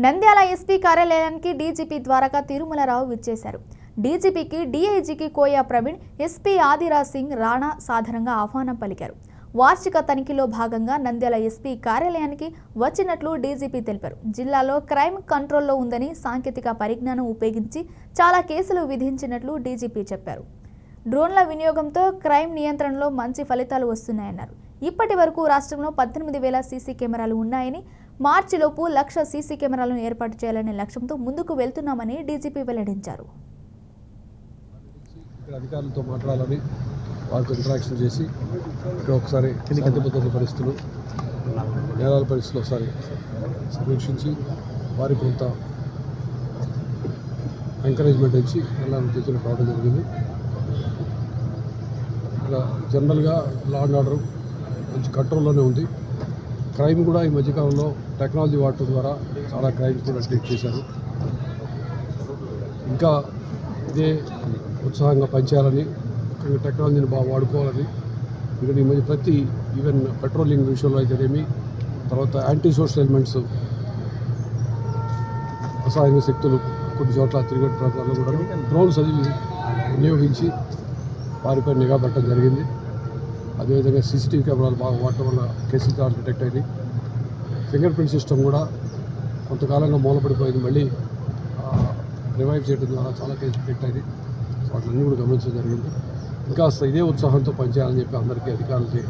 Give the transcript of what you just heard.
Nandyal SP కార్యాలయానికి DGP Dwaraka Tirumalarao విచ్చేశారు. డీజీపీకి డీఐజీకి Koya Praveen, SP Adiraj Singh Rana సాధారణంగా ఆహ్వానం పలికారు. వార్షిక తనిఖీలో భాగంగా నంద్యాల ఎస్పీ కార్యాలయానికి వచ్చినట్లు డీజీపీ తెలిపారు. జిల్లాలో క్రైమ్ కంట్రోల్లో ఉందని, సాంకేతిక పరిజ్ఞానం ఉపయోగించి చాలా కేసులు విధించినట్లు డీజీపీ చెప్పారు. డ్రోన్ల వినియోగంతో క్రైమ్ నియంత్రణలో మంచి ఫలితాలు వస్తున్నాయన్నారు. ఇప్పటి వరకు రాష్ట్రంలో 18,000 సీసీ కెమెరాలు ఉన్నాయని, మార్చిలోపు 1,00,000 సీసీ కెమెరాలను ఏర్పాటు చేయాలనే లక్ష్యంతో ముందుకు వెళ్తున్నామని డీజీపీ వెల్లడించారు. అధికారులతో మాట్లాడాలని వారితో ఇంటరాక్షన్ చేసి ఇక్కడ ఒకసారి శాంతి భద్రతల పరిస్థితులు, నేరాల పరిస్థితులు ఒకసారి సమీక్షించి వారికి కొంత ఎంకరేజ్మెంట్ ఇచ్చి ఎలా ఉద్దేశంలో రావడం జరిగింది. ఇక్కడ జనరల్గా లా అండ్ ఆర్డర్ మంచి కంట్రోల్లోనే ఉంది. క్రైమ్ కూడా ఈ మధ్యకాలంలో టెక్నాలజీ వాడటం ద్వారా చాలా క్రైమ్స్ కూడా డిటెక్ట్ చేశారు. ఇంకా ఇదే ఉత్సాహంగా పనిచేయాలని, టెక్నాలజీని బాగా వాడుకోవాలని, ఇక్కడ ఈ మధ్య ప్రతి ఈవెన్ పెట్రోలింగ్ విషయంలో అయితేనేమి, తర్వాత యాంటీ సోషల్ ఎలిమెంట్స్, అసహాయ శక్తులు కొన్ని చోట్ల తిరిగే ప్రాంతాల్లో కూడా డ్రోన్స్ అది వినియోగించి వారిపై నిఘా పెట్టడం జరిగింది. అదేవిధంగా సీసీటీవీ కెమెరాలు బాగా వాడటం వల్ల కేసులు చాలా డిటెక్ట్ అయింది. ఫింగర్ ప్రింట్ సిస్టమ్ కూడా కొంతకాలంగా మూలపడిపోయింది, మళ్ళీ రివైవ్ చేయడం ద్వారా చాలా కేసులు డిటెక్ట్ అయింది. వాటిని కూడా గమనించడం జరిగింది. ఇంకా ఇదే ఉత్సాహంతో పనిచేయాలని చెప్పి అందరికీ అధికారులకి